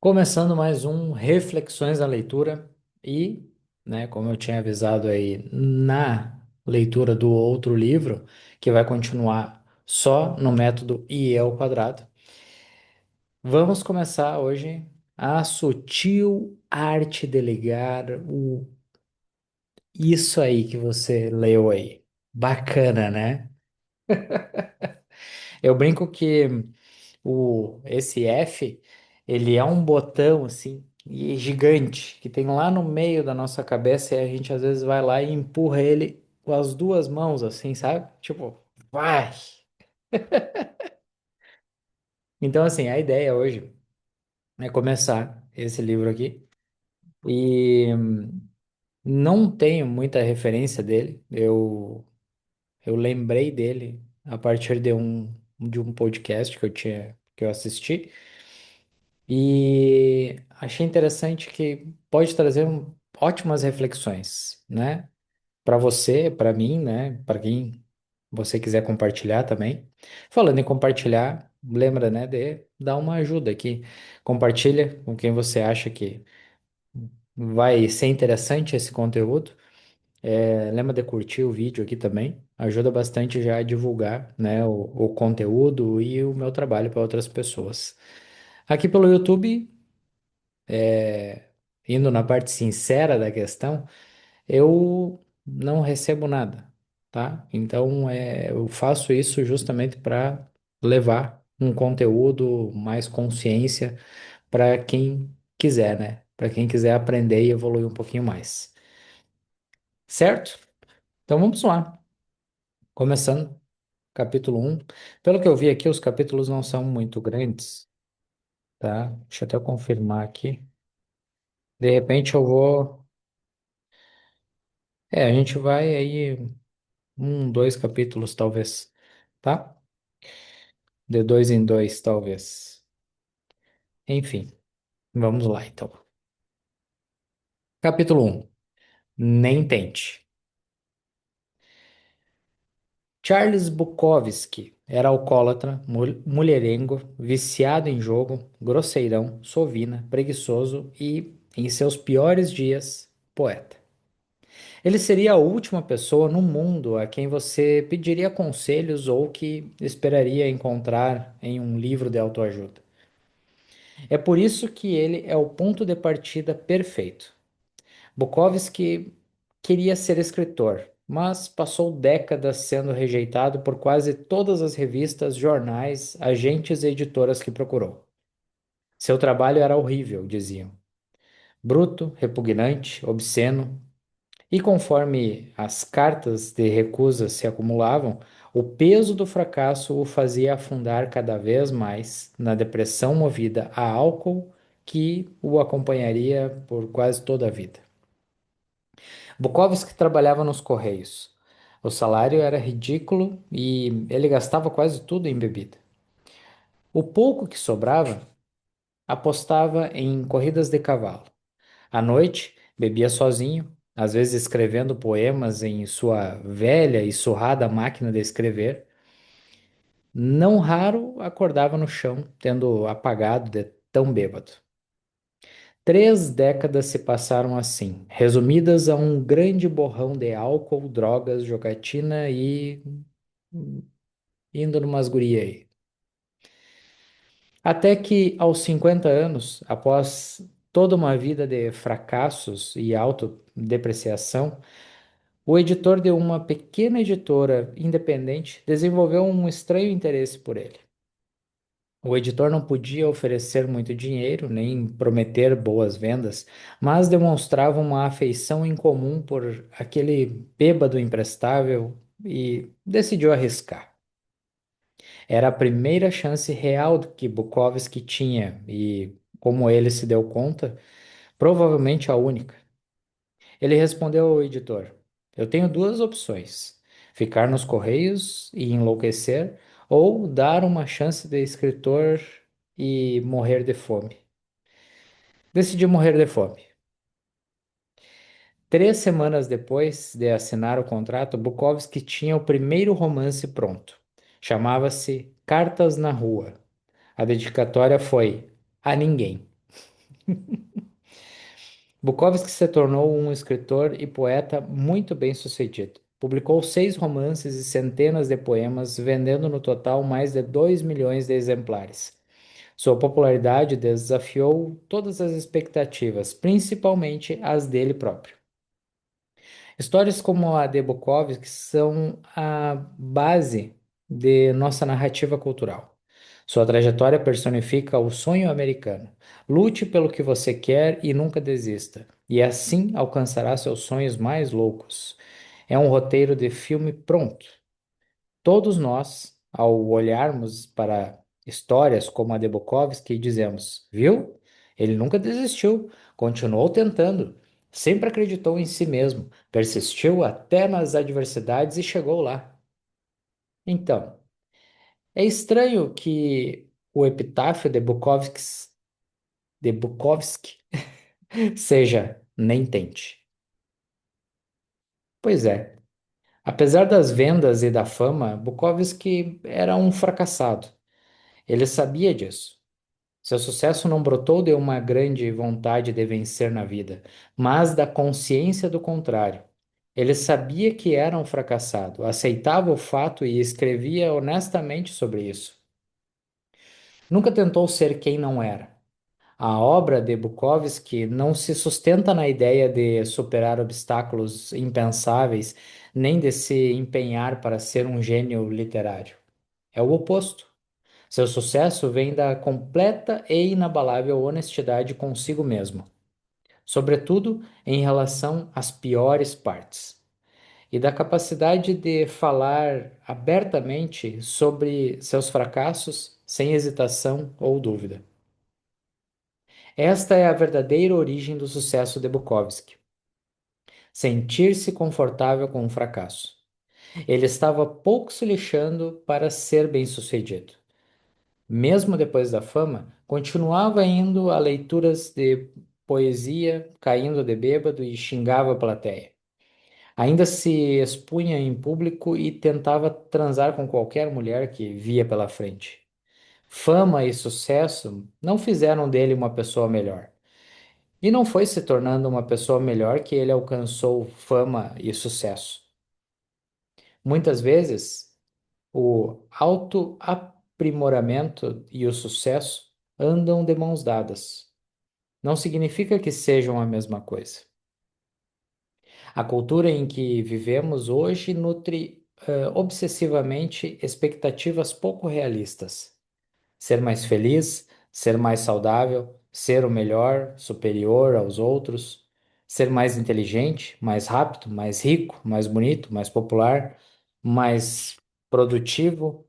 Começando mais um Reflexões na Leitura e, como eu tinha avisado aí na leitura do outro livro, que vai continuar só no método I ao quadrado, vamos começar hoje a sutil arte de ligar o isso aí que você leu aí. Bacana, né? Eu brinco que esse F, ele é um botão assim, e gigante, que tem lá no meio da nossa cabeça e a gente às vezes vai lá e empurra ele com as duas mãos, assim, sabe? Tipo, vai! Então, assim, a ideia hoje é começar esse livro aqui e não tenho muita referência dele. Eu lembrei dele a partir de um podcast que eu assisti. E achei interessante que pode trazer ótimas reflexões, né? Para você, para mim, né? Para quem você quiser compartilhar também. Falando em compartilhar, lembra, né, de dar uma ajuda aqui. Compartilha com quem você acha que vai ser interessante esse conteúdo. Lembra de curtir o vídeo aqui também. Ajuda bastante já a divulgar, né, o conteúdo e o meu trabalho para outras pessoas. Aqui pelo YouTube, indo na parte sincera da questão, eu não recebo nada, tá? Então, eu faço isso justamente para levar um conteúdo, mais consciência para quem quiser, né? Para quem quiser aprender e evoluir um pouquinho mais. Certo? Então vamos lá. Começando, capítulo um. Pelo que eu vi aqui, os capítulos não são muito grandes, tá? Deixa eu até confirmar aqui. De repente eu vou. A gente vai aí. Dois capítulos, talvez, tá? De dois em dois, talvez. Enfim, vamos lá, então. Capítulo um. Nem tente. Charles Bukowski era alcoólatra, mulherengo, viciado em jogo, grosseirão, sovina, preguiçoso e, em seus piores dias, poeta. Ele seria a última pessoa no mundo a quem você pediria conselhos ou que esperaria encontrar em um livro de autoajuda. É por isso que ele é o ponto de partida perfeito. Bukowski queria ser escritor, mas passou décadas sendo rejeitado por quase todas as revistas, jornais, agentes e editoras que procurou. Seu trabalho era horrível, diziam. Bruto, repugnante, obsceno. E conforme as cartas de recusa se acumulavam, o peso do fracasso o fazia afundar cada vez mais na depressão movida a álcool que o acompanharia por quase toda a vida. Bukowski trabalhava nos Correios. O salário era ridículo e ele gastava quase tudo em bebida. O pouco que sobrava, apostava em corridas de cavalo. À noite, bebia sozinho, às vezes escrevendo poemas em sua velha e surrada máquina de escrever. Não raro acordava no chão, tendo apagado de tão bêbado. 3 décadas se passaram assim, resumidas a um grande borrão de álcool, drogas, jogatina e indo numas guria aí. Até que, aos 50 anos, após toda uma vida de fracassos e autodepreciação, o editor de uma pequena editora independente desenvolveu um estranho interesse por ele. O editor não podia oferecer muito dinheiro, nem prometer boas vendas, mas demonstrava uma afeição incomum por aquele bêbado imprestável e decidiu arriscar. Era a primeira chance real que Bukowski tinha e, como ele se deu conta, provavelmente a única. Ele respondeu ao editor: Eu tenho duas opções: ficar nos Correios e enlouquecer, ou dar uma chance de escritor e morrer de fome. Decidi morrer de fome. 3 semanas depois de assinar o contrato, Bukowski tinha o primeiro romance pronto. Chamava-se Cartas na Rua. A dedicatória foi: A ninguém. Bukowski se tornou um escritor e poeta muito bem-sucedido. Publicou 6 romances e centenas de poemas, vendendo no total mais de 2 milhões de exemplares. Sua popularidade desafiou todas as expectativas, principalmente as dele próprio. Histórias como a de Bukowski são a base de nossa narrativa cultural. Sua trajetória personifica o sonho americano. Lute pelo que você quer e nunca desista, e assim alcançará seus sonhos mais loucos. É um roteiro de filme pronto. Todos nós, ao olharmos para histórias como a de Bukowski, dizemos: viu? Ele nunca desistiu, continuou tentando, sempre acreditou em si mesmo, persistiu até nas adversidades e chegou lá. Então, é estranho que o epitáfio de Bukowski seja nem tente. Pois é, apesar das vendas e da fama, Bukowski era um fracassado. Ele sabia disso. Seu sucesso não brotou de uma grande vontade de vencer na vida, mas da consciência do contrário. Ele sabia que era um fracassado, aceitava o fato e escrevia honestamente sobre isso. Nunca tentou ser quem não era. A obra de Bukowski não se sustenta na ideia de superar obstáculos impensáveis, nem de se empenhar para ser um gênio literário. É o oposto. Seu sucesso vem da completa e inabalável honestidade consigo mesmo, sobretudo em relação às piores partes, e da capacidade de falar abertamente sobre seus fracassos sem hesitação ou dúvida. Esta é a verdadeira origem do sucesso de Bukowski. Sentir-se confortável com o fracasso. Ele estava pouco se lixando para ser bem-sucedido. Mesmo depois da fama, continuava indo a leituras de poesia, caindo de bêbado e xingava a plateia. Ainda se expunha em público e tentava transar com qualquer mulher que via pela frente. Fama e sucesso não fizeram dele uma pessoa melhor. E não foi se tornando uma pessoa melhor que ele alcançou fama e sucesso. Muitas vezes, o autoaprimoramento e o sucesso andam de mãos dadas. Não significa que sejam a mesma coisa. A cultura em que vivemos hoje nutre obsessivamente expectativas pouco realistas. Ser mais feliz, ser mais saudável, ser o melhor, superior aos outros, ser mais inteligente, mais rápido, mais rico, mais bonito, mais popular, mais produtivo,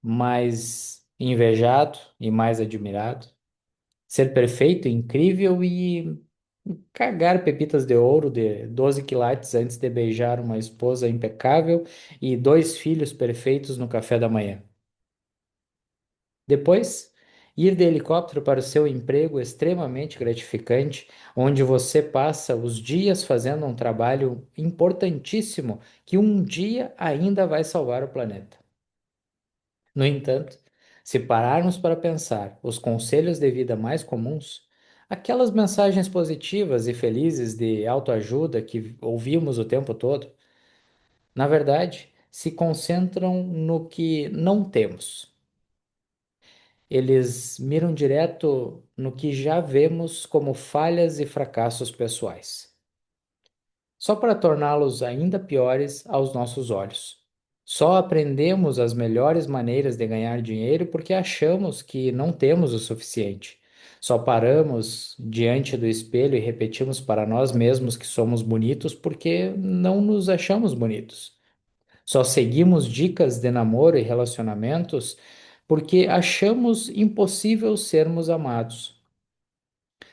mais invejado e mais admirado. Ser perfeito, incrível e cagar pepitas de ouro de 12 quilates antes de beijar uma esposa impecável e 2 filhos perfeitos no café da manhã. Depois, ir de helicóptero para o seu emprego extremamente gratificante, onde você passa os dias fazendo um trabalho importantíssimo que um dia ainda vai salvar o planeta. No entanto, se pararmos para pensar os conselhos de vida mais comuns, aquelas mensagens positivas e felizes de autoajuda que ouvimos o tempo todo, na verdade, se concentram no que não temos. Eles miram direto no que já vemos como falhas e fracassos pessoais, só para torná-los ainda piores aos nossos olhos. Só aprendemos as melhores maneiras de ganhar dinheiro porque achamos que não temos o suficiente. Só paramos diante do espelho e repetimos para nós mesmos que somos bonitos porque não nos achamos bonitos. Só seguimos dicas de namoro e relacionamentos porque achamos impossível sermos amados.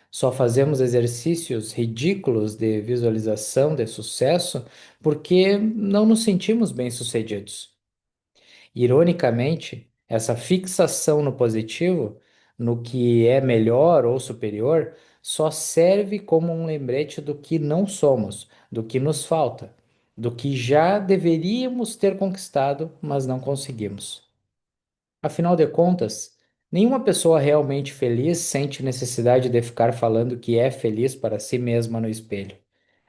Só fazemos exercícios ridículos de visualização de sucesso porque não nos sentimos bem-sucedidos. Ironicamente, essa fixação no positivo, no que é melhor ou superior, só serve como um lembrete do que não somos, do que nos falta, do que já deveríamos ter conquistado, mas não conseguimos. Afinal de contas, Nenhuma pessoa realmente feliz sente necessidade de ficar falando que é feliz para si mesma no espelho.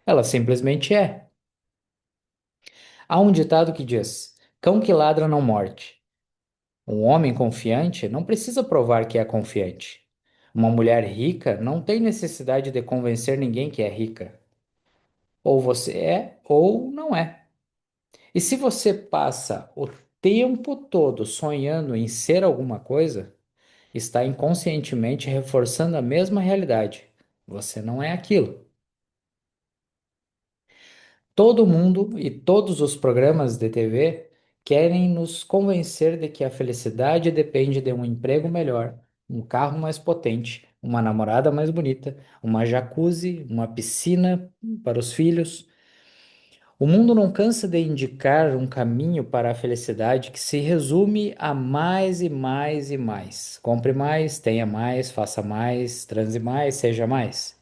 Ela simplesmente é. Há um ditado que diz: cão que ladra não morde. Um homem confiante não precisa provar que é confiante. Uma mulher rica não tem necessidade de convencer ninguém que é rica. Ou você é ou não é. E se você passa o tempo todo sonhando em ser alguma coisa, está inconscientemente reforçando a mesma realidade. Você não é aquilo. Todo mundo e todos os programas de TV querem nos convencer de que a felicidade depende de um emprego melhor, um carro mais potente, uma namorada mais bonita, uma jacuzzi, uma piscina para os filhos. O mundo não cansa de indicar um caminho para a felicidade que se resume a mais e mais e mais. Compre mais, tenha mais, faça mais, transe mais, seja mais.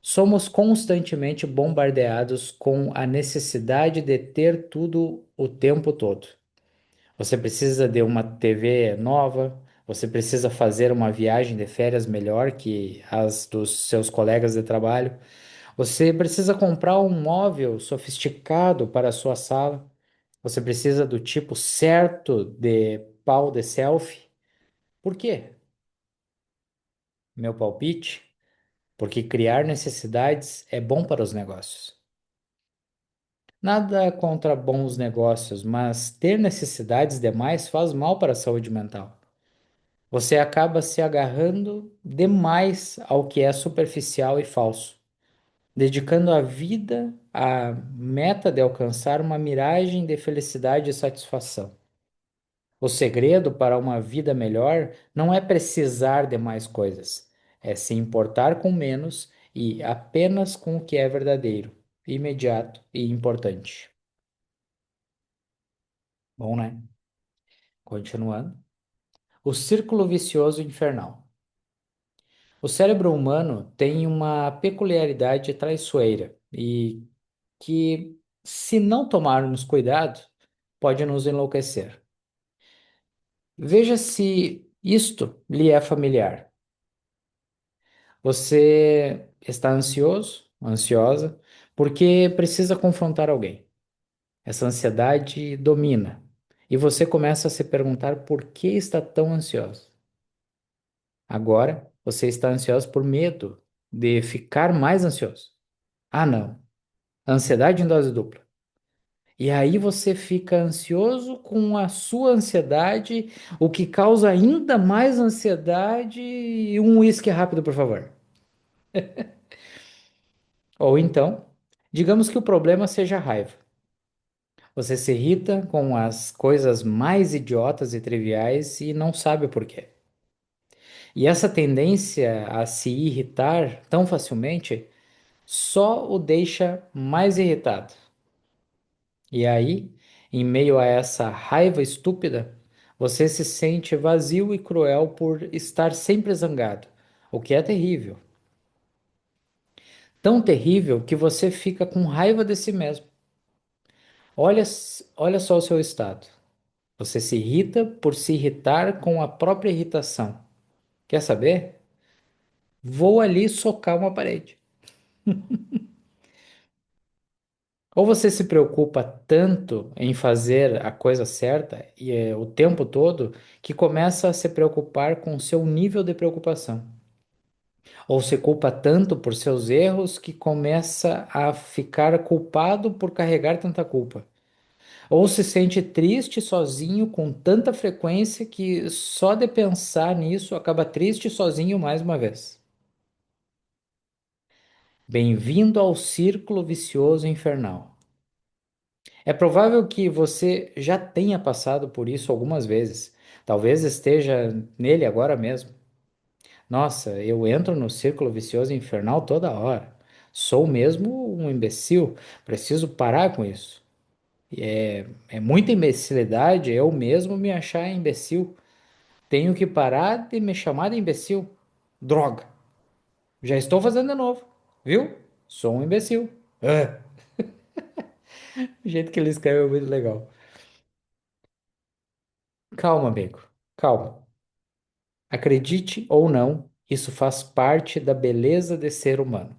Somos constantemente bombardeados com a necessidade de ter tudo o tempo todo. Você precisa de uma TV nova, você precisa fazer uma viagem de férias melhor que as dos seus colegas de trabalho, você precisa comprar um móvel sofisticado para a sua sala, você precisa do tipo certo de pau de selfie. Por quê? Meu palpite? Porque criar necessidades é bom para os negócios. Nada contra bons negócios, mas ter necessidades demais faz mal para a saúde mental. Você acaba se agarrando demais ao que é superficial e falso, dedicando a vida à meta de alcançar uma miragem de felicidade e satisfação. O segredo para uma vida melhor não é precisar de mais coisas, é se importar com menos e apenas com o que é verdadeiro, imediato e importante. Bom, né? Continuando. O círculo vicioso infernal. O cérebro humano tem uma peculiaridade traiçoeira e que, se não tomarmos cuidado, pode nos enlouquecer. Veja se isto lhe é familiar. Você está ansioso, ansiosa, porque precisa confrontar alguém. Essa ansiedade domina e você começa a se perguntar por que está tão ansioso. Agora, você está ansioso por medo de ficar mais ansioso. Ah, não. Ansiedade em dose dupla. E aí você fica ansioso com a sua ansiedade, o que causa ainda mais ansiedade e um uísque rápido, por favor. Ou então, digamos que o problema seja a raiva. Você se irrita com as coisas mais idiotas e triviais e não sabe por quê. E essa tendência a se irritar tão facilmente só o deixa mais irritado. E aí, em meio a essa raiva estúpida, você se sente vazio e cruel por estar sempre zangado, o que é terrível. Tão terrível que você fica com raiva de si mesmo. Olha, olha só o seu estado. Você se irrita por se irritar com a própria irritação. Quer saber? Vou ali socar uma parede. Ou você se preocupa tanto em fazer a coisa certa e o tempo todo que começa a se preocupar com o seu nível de preocupação. Ou se culpa tanto por seus erros que começa a ficar culpado por carregar tanta culpa. Ou se sente triste sozinho com tanta frequência que só de pensar nisso acaba triste sozinho mais uma vez. Bem-vindo ao círculo vicioso infernal. É provável que você já tenha passado por isso algumas vezes. Talvez esteja nele agora mesmo. Nossa, eu entro no círculo vicioso infernal toda hora. Sou mesmo um imbecil. Preciso parar com isso. É muita imbecilidade eu mesmo me achar imbecil. Tenho que parar de me chamar de imbecil. Droga, já estou fazendo de novo. Viu? Sou um imbecil. Ah, o jeito que ele escreve é muito legal. Calma, amigo. Calma. Acredite ou não, isso faz parte da beleza de ser humano.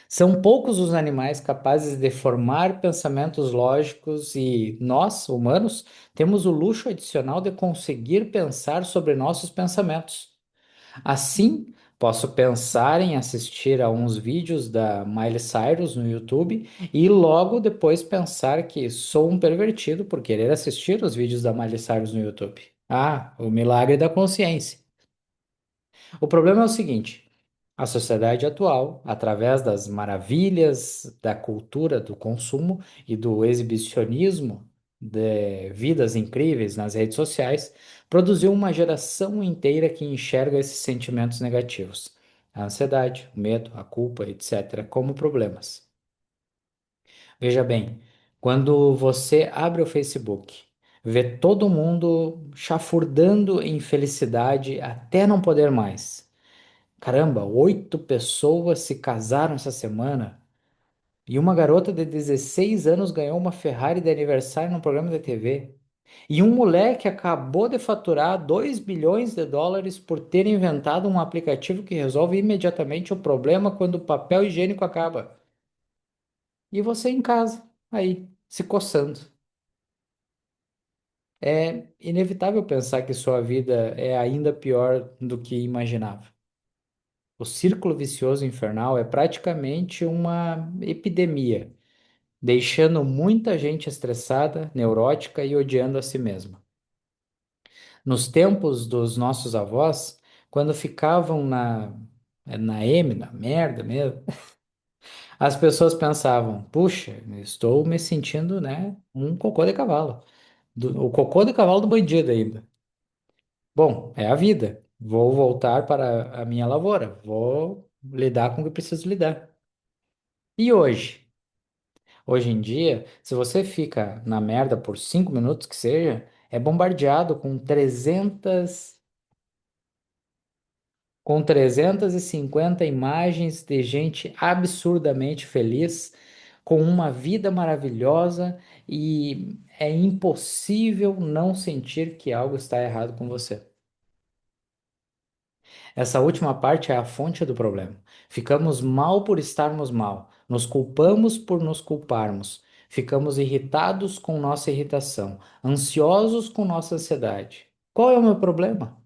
São poucos os animais capazes de formar pensamentos lógicos e nós, humanos, temos o luxo adicional de conseguir pensar sobre nossos pensamentos. Assim, posso pensar em assistir a uns vídeos da Miley Cyrus no YouTube e logo depois pensar que sou um pervertido por querer assistir os vídeos da Miley Cyrus no YouTube. Ah, o milagre da consciência. O problema é o seguinte: a sociedade atual, através das maravilhas da cultura do consumo e do exibicionismo de vidas incríveis nas redes sociais, produziu uma geração inteira que enxerga esses sentimentos negativos, a ansiedade, o medo, a culpa, etc., como problemas. Veja bem, quando você abre o Facebook, vê todo mundo chafurdando em felicidade até não poder mais. Caramba, 8 pessoas se casaram essa semana e uma garota de 16 anos ganhou uma Ferrari de aniversário num programa de TV. E um moleque acabou de faturar 2 bilhões de dólares por ter inventado um aplicativo que resolve imediatamente o problema quando o papel higiênico acaba. E você em casa, aí, se coçando. É inevitável pensar que sua vida é ainda pior do que imaginava. O círculo vicioso infernal é praticamente uma epidemia, deixando muita gente estressada, neurótica e odiando a si mesma. Nos tempos dos nossos avós, quando ficavam na M, na merda mesmo, as pessoas pensavam: puxa, estou me sentindo, né, um cocô de cavalo. O cocô de cavalo do bandido ainda. Bom, é a vida. Vou voltar para a minha lavoura. Vou lidar com o que preciso lidar. E hoje? Hoje em dia, se você fica na merda por 5 minutos que seja, é bombardeado com 350 imagens de gente absurdamente feliz, com uma vida maravilhosa e é impossível não sentir que algo está errado com você. Essa última parte é a fonte do problema. Ficamos mal por estarmos mal, nos culpamos por nos culparmos, ficamos irritados com nossa irritação, ansiosos com nossa ansiedade. Qual é o meu problema?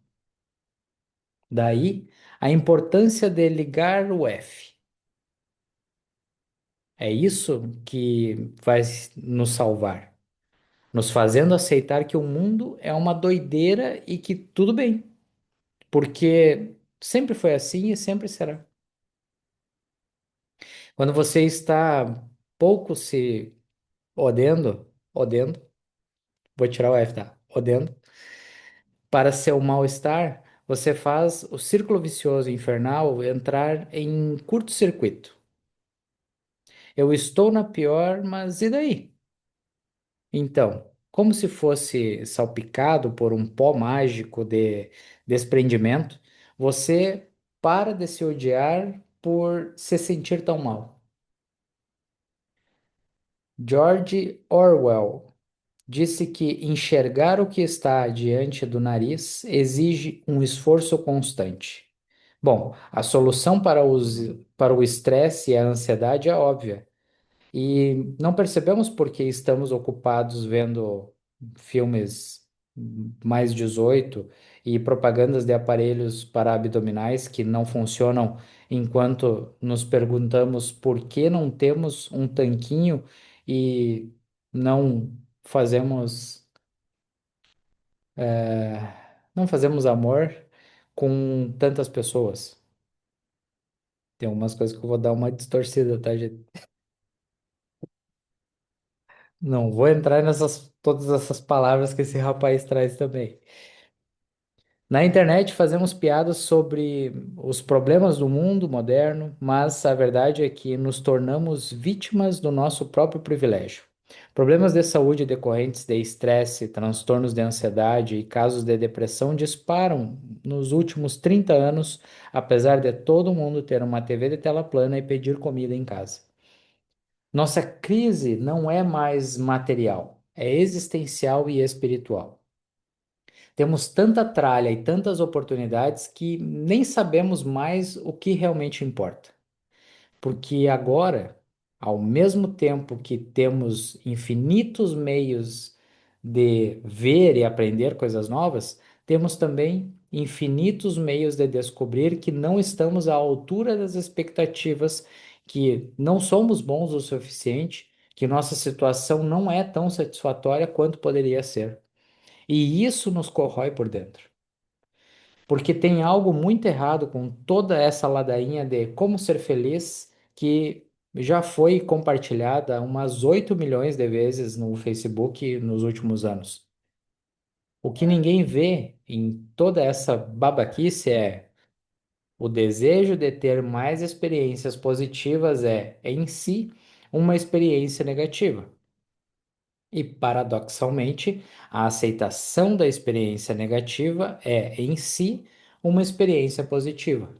Daí a importância de ligar o F. É isso que vai nos salvar, nos fazendo aceitar que o mundo é uma doideira e que tudo bem, porque sempre foi assim e sempre será. Quando você está pouco se odendo, vou tirar o F, tá? Odendo, para seu mal-estar, você faz o círculo vicioso infernal entrar em curto-circuito. Eu estou na pior, mas e daí? Então, como se fosse salpicado por um pó mágico de desprendimento, você para de se odiar por se sentir tão mal. George Orwell disse que enxergar o que está diante do nariz exige um esforço constante. Bom, a solução para o estresse e a ansiedade é óbvia. E não percebemos porque estamos ocupados vendo filmes mais 18 e propagandas de aparelhos para abdominais que não funcionam enquanto nos perguntamos por que não temos um tanquinho e não fazemos não fazemos amor com tantas pessoas. Tem algumas coisas que eu vou dar uma distorcida, tá, gente? Não vou entrar nessas todas essas palavras que esse rapaz traz também. Na internet fazemos piadas sobre os problemas do mundo moderno, mas a verdade é que nos tornamos vítimas do nosso próprio privilégio. Problemas de saúde decorrentes de estresse, transtornos de ansiedade e casos de depressão disparam nos últimos 30 anos, apesar de todo mundo ter uma TV de tela plana e pedir comida em casa. Nossa crise não é mais material, é existencial e espiritual. Temos tanta tralha e tantas oportunidades que nem sabemos mais o que realmente importa. Porque agora, ao mesmo tempo que temos infinitos meios de ver e aprender coisas novas, temos também infinitos meios de descobrir que não estamos à altura das expectativas, que não somos bons o suficiente, que nossa situação não é tão satisfatória quanto poderia ser. E isso nos corrói por dentro. Porque tem algo muito errado com toda essa ladainha de como ser feliz que já foi compartilhada umas 8 milhões de vezes no Facebook nos últimos anos. O que ninguém vê em toda essa babaquice é o desejo de ter mais experiências positivas é, em si, uma experiência negativa. E, paradoxalmente, a aceitação da experiência negativa é, em si, uma experiência positiva.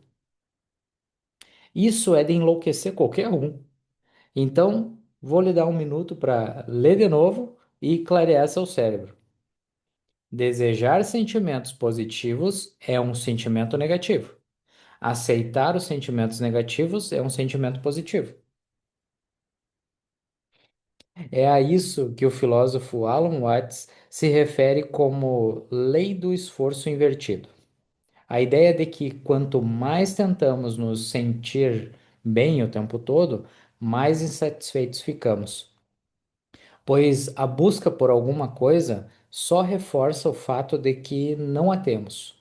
Isso é de enlouquecer qualquer um. Então, vou lhe dar um minuto para ler de novo e clarear seu cérebro. Desejar sentimentos positivos é um sentimento negativo. Aceitar os sentimentos negativos é um sentimento positivo. É a isso que o filósofo Alan Watts se refere como lei do esforço invertido. A ideia de que quanto mais tentamos nos sentir bem o tempo todo, mais insatisfeitos ficamos, pois a busca por alguma coisa só reforça o fato de que não a temos.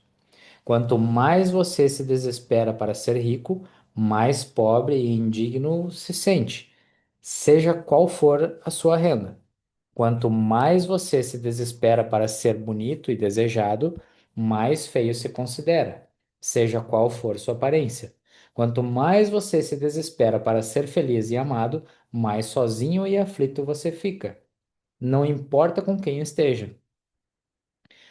Quanto mais você se desespera para ser rico, mais pobre e indigno se sente, seja qual for a sua renda. Quanto mais você se desespera para ser bonito e desejado, mais feio se considera, seja qual for sua aparência. Quanto mais você se desespera para ser feliz e amado, mais sozinho e aflito você fica. Não importa com quem esteja.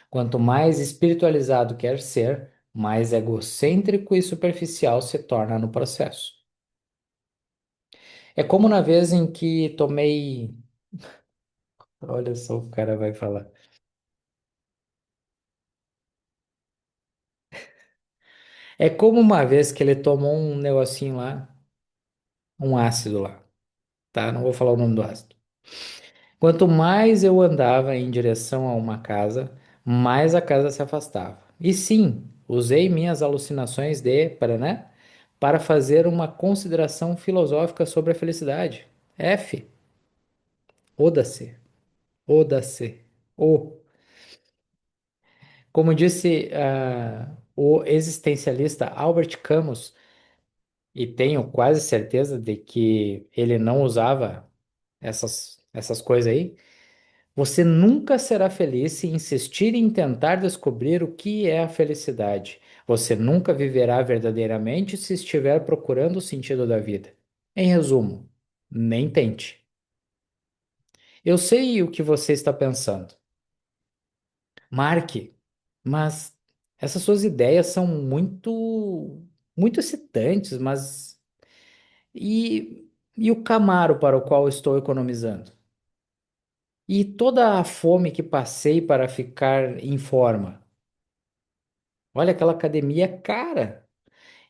Quanto mais espiritualizado quer ser, mais egocêntrico e superficial se torna no processo. É como na vez em que tomei. Olha só, o cara vai falar. É como uma vez que ele tomou um negocinho lá, um ácido lá, tá? Não vou falar o nome do ácido. Quanto mais eu andava em direção a uma casa, mais a casa se afastava. E sim, usei minhas alucinações de Paraná para fazer uma consideração filosófica sobre a felicidade. F, oda-se, oda-se, o. Como disse o existencialista Albert Camus, e tenho quase certeza de que ele não usava essas coisas aí. Você nunca será feliz se insistir em tentar descobrir o que é a felicidade. Você nunca viverá verdadeiramente se estiver procurando o sentido da vida. Em resumo, nem tente. Eu sei o que você está pensando. Marque, mas essas suas ideias são muito excitantes, mas e o Camaro para o qual estou economizando? E toda a fome que passei para ficar em forma? Olha aquela academia cara.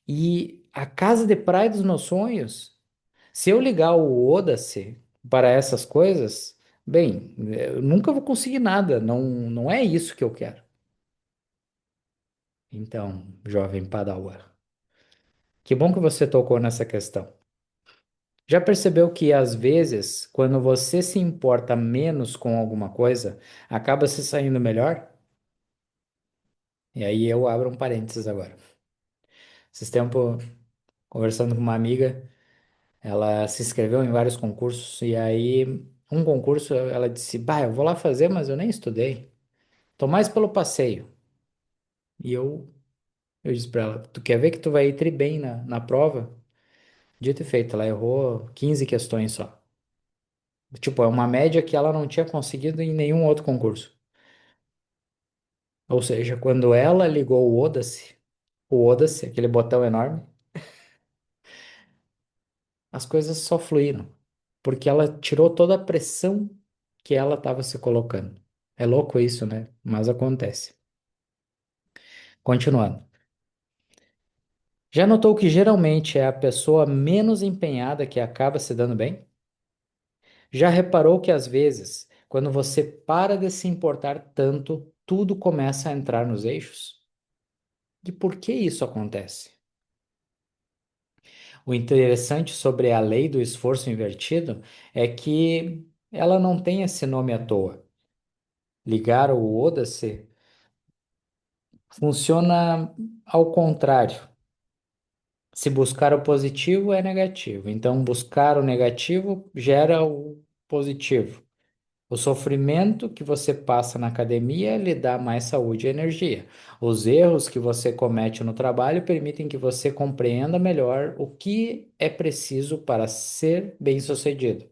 E a casa de praia dos meus sonhos. Se eu ligar o Odace para essas coisas, bem, eu nunca vou conseguir nada. Não, não é isso que eu quero. Então, jovem Padawan, que bom que você tocou nessa questão. Já percebeu que às vezes, quando você se importa menos com alguma coisa, acaba se saindo melhor? E aí eu abro um parênteses agora. Esses tempos, conversando com uma amiga, ela se inscreveu em vários concursos e aí um concurso ela disse: "Bah, eu vou lá fazer, mas eu nem estudei. Tô mais pelo passeio". E eu disse pra ela: "Tu quer ver que tu vai ir tri bem na prova?". Dito e feito, ela errou 15 questões só. Tipo, é uma média que ela não tinha conseguido em nenhum outro concurso. Ou seja, quando ela ligou o Odace, aquele botão enorme, as coisas só fluíram, porque ela tirou toda a pressão que ela estava se colocando. É louco isso, né? Mas acontece. Continuando. Já notou que geralmente é a pessoa menos empenhada que acaba se dando bem? Já reparou que às vezes, quando você para de se importar tanto, tudo começa a entrar nos eixos? E por que isso acontece? O interessante sobre a lei do esforço invertido é que ela não tem esse nome à toa. Ligar o Oda-se funciona ao contrário. Se buscar o positivo é negativo, então buscar o negativo gera o positivo. O sofrimento que você passa na academia lhe dá mais saúde e energia. Os erros que você comete no trabalho permitem que você compreenda melhor o que é preciso para ser bem-sucedido.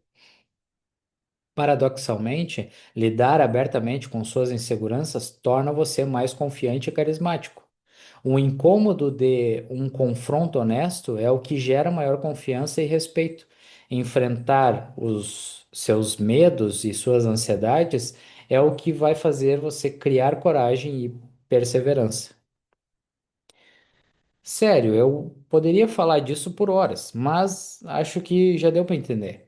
Paradoxalmente, lidar abertamente com suas inseguranças torna você mais confiante e carismático. O incômodo de um confronto honesto é o que gera maior confiança e respeito. Enfrentar os seus medos e suas ansiedades é o que vai fazer você criar coragem e perseverança. Sério, eu poderia falar disso por horas, mas acho que já deu para entender.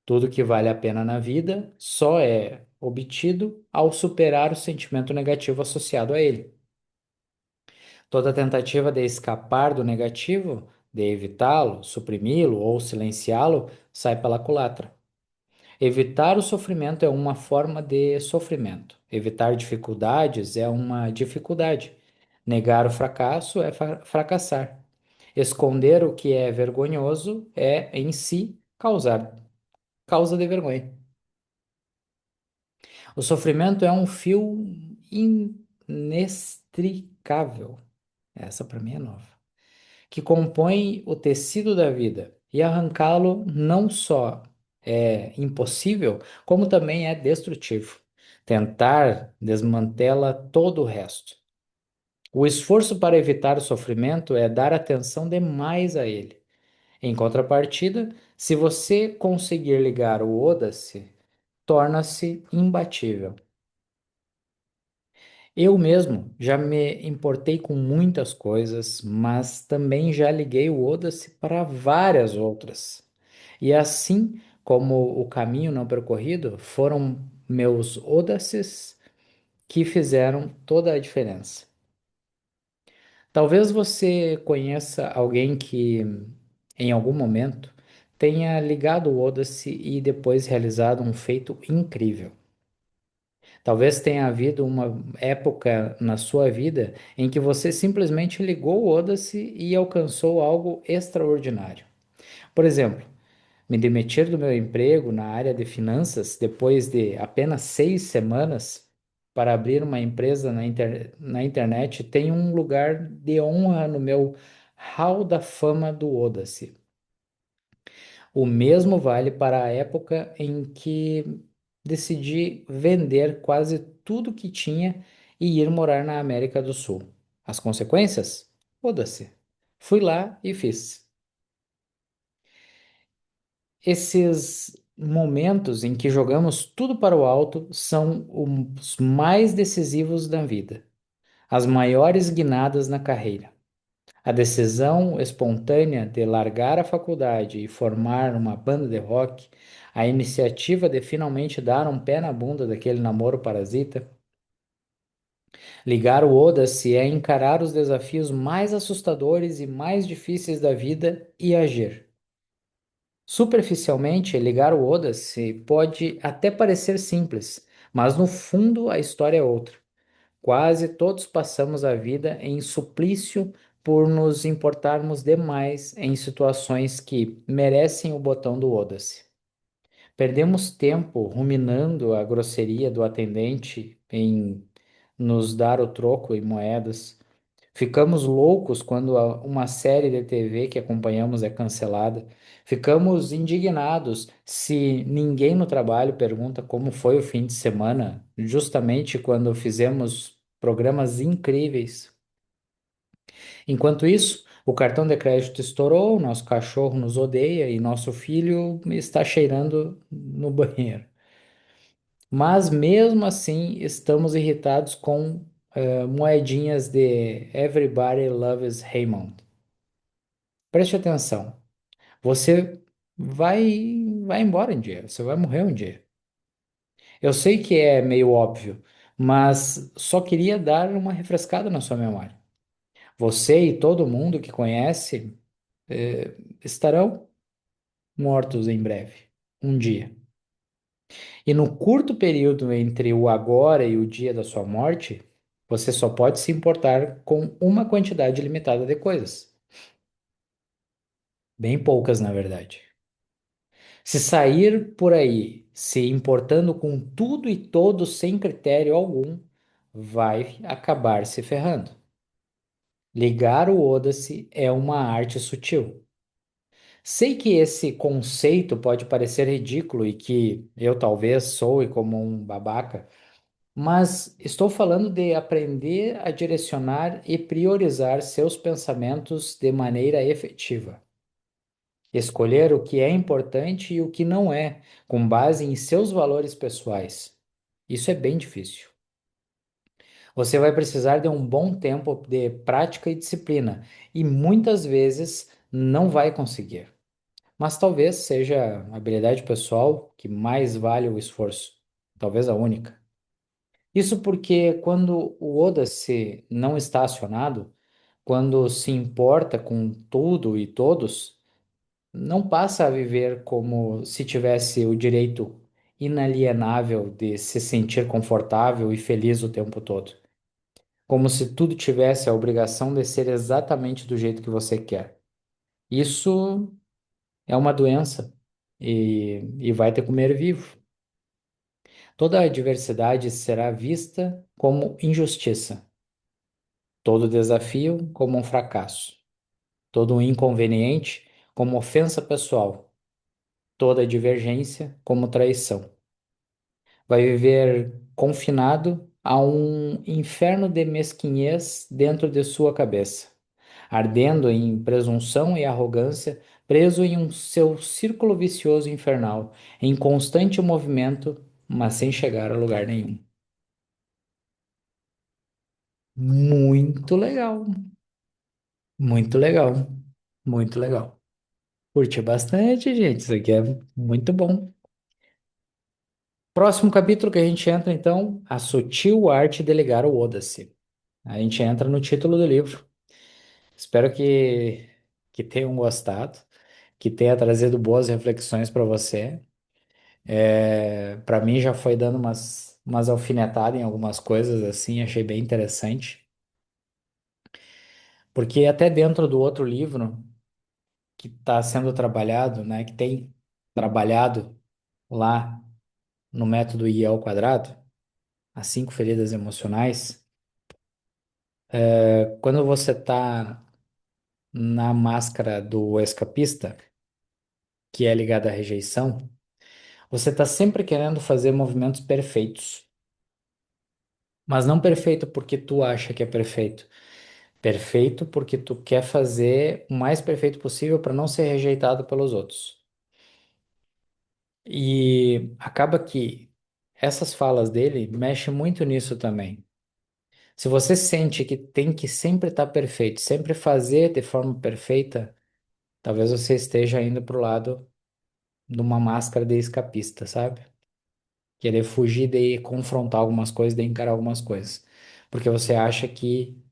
Tudo que vale a pena na vida só é obtido ao superar o sentimento negativo associado a ele. Toda tentativa de escapar do negativo, de evitá-lo, suprimi-lo ou silenciá-lo, sai pela culatra. Evitar o sofrimento é uma forma de sofrimento. Evitar dificuldades é uma dificuldade. Negar o fracasso é fracassar. Esconder o que é vergonhoso é, em si, causa de vergonha. O sofrimento é um fio inextricável. Essa para mim é nova. Que compõe o tecido da vida. E arrancá-lo não só é impossível, como também é destrutivo. Tentar desmantela todo o resto. O esforço para evitar o sofrimento é dar atenção demais a ele. Em contrapartida, se você conseguir ligar o Oda-se, torna-se imbatível. Eu mesmo já me importei com muitas coisas, mas também já liguei o Oda-se para várias outras. E assim como o caminho não percorrido, foram meus Odaces que fizeram toda a diferença. Talvez você conheça alguém que, em algum momento, tenha ligado o Oda-se e depois realizado um feito incrível. Talvez tenha havido uma época na sua vida em que você simplesmente ligou o Oda-se e alcançou algo extraordinário. Por exemplo, me demitir do meu emprego na área de finanças depois de apenas 6 semanas para abrir uma empresa na internet tem um lugar de honra no meu hall da fama do Oda-se. O mesmo vale para a época em que decidi vender quase tudo que tinha e ir morar na América do Sul. As consequências? Foda-se. Fui lá e fiz. Esses momentos em que jogamos tudo para o alto são os mais decisivos da vida, as maiores guinadas na carreira. A decisão espontânea de largar a faculdade e formar uma banda de rock, a iniciativa de finalmente dar um pé na bunda daquele namoro parasita, ligar o Oda-se é encarar os desafios mais assustadores e mais difíceis da vida e agir. Superficialmente, ligar o Oda-se pode até parecer simples, mas no fundo a história é outra. Quase todos passamos a vida em suplício por nos importarmos demais em situações que merecem o botão do Oda-se. Perdemos tempo ruminando a grosseria do atendente em nos dar o troco em moedas. Ficamos loucos quando uma série de TV que acompanhamos é cancelada. Ficamos indignados se ninguém no trabalho pergunta como foi o fim de semana, justamente quando fizemos programas incríveis. Enquanto isso, o cartão de crédito estourou, nosso cachorro nos odeia e nosso filho está cheirando no banheiro. Mas mesmo assim, estamos irritados com moedinhas de Everybody Loves Raymond. Preste atenção. Você vai embora um dia, você vai morrer um dia. Eu sei que é meio óbvio, mas só queria dar uma refrescada na sua memória. Você e todo mundo que conhece, estarão mortos em breve, um dia. E no curto período entre o agora e o dia da sua morte, você só pode se importar com uma quantidade limitada de coisas. Bem poucas, na verdade. Se sair por aí se importando com tudo e todos sem critério algum, vai acabar se ferrando. Ligar o Oda-se é uma arte sutil. Sei que esse conceito pode parecer ridículo e que eu talvez soe como um babaca, mas estou falando de aprender a direcionar e priorizar seus pensamentos de maneira efetiva. Escolher o que é importante e o que não é, com base em seus valores pessoais. Isso é bem difícil. Você vai precisar de um bom tempo de prática e disciplina, e muitas vezes não vai conseguir. Mas talvez seja a habilidade pessoal que mais vale o esforço, talvez a única. Isso porque quando o Oda-se não está acionado, quando se importa com tudo e todos, não passa a viver como se tivesse o direito inalienável de se sentir confortável e feliz o tempo todo. Como se tudo tivesse a obrigação de ser exatamente do jeito que você quer. Isso é uma doença e vai te comer vivo. Toda adversidade será vista como injustiça, todo desafio como um fracasso, todo inconveniente como ofensa pessoal, toda divergência como traição. Vai viver confinado a um inferno de mesquinhez dentro de sua cabeça, ardendo em presunção e arrogância, preso em um seu círculo vicioso infernal, em constante movimento, mas sem chegar a lugar nenhum. Muito legal, muito legal, muito legal. Curti bastante, gente. Isso aqui é muito bom. Próximo capítulo que a gente entra, então, a sutil arte de ligar o Oda-se. A gente entra no título do livro. Espero que tenham gostado, que tenha trazido boas reflexões para você. Para mim já foi dando umas alfinetadas em algumas coisas assim, achei bem interessante. Porque até dentro do outro livro que está sendo trabalhado, né, que tem trabalhado lá no método I ao quadrado, as 5 feridas emocionais, quando você está na máscara do escapista, que é ligada à rejeição, você está sempre querendo fazer movimentos perfeitos, mas não perfeito porque tu acha que é perfeito. Perfeito porque tu quer fazer o mais perfeito possível para não ser rejeitado pelos outros. E acaba que essas falas dele mexem muito nisso também. Se você sente que tem que sempre estar perfeito, sempre fazer de forma perfeita, talvez você esteja indo para o lado de uma máscara de escapista, sabe? Querer fugir de confrontar algumas coisas, de encarar algumas coisas. Porque você acha que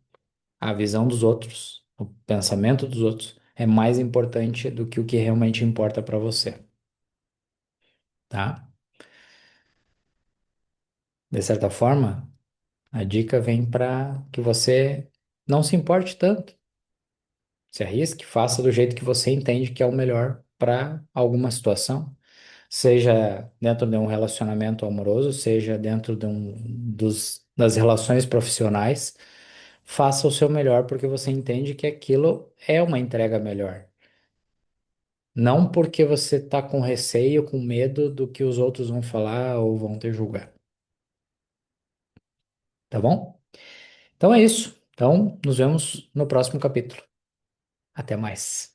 a visão dos outros, o pensamento dos outros é mais importante do que o que realmente importa para você, tá? De certa forma, a dica vem para que você não se importe tanto. Se arrisque, faça do jeito que você entende que é o melhor para alguma situação, seja dentro de um relacionamento amoroso, seja dentro das relações profissionais. Faça o seu melhor porque você entende que aquilo é uma entrega melhor. Não porque você está com receio, com medo do que os outros vão falar ou vão te julgar. Tá bom? Então é isso. Então, nos vemos no próximo capítulo. Até mais.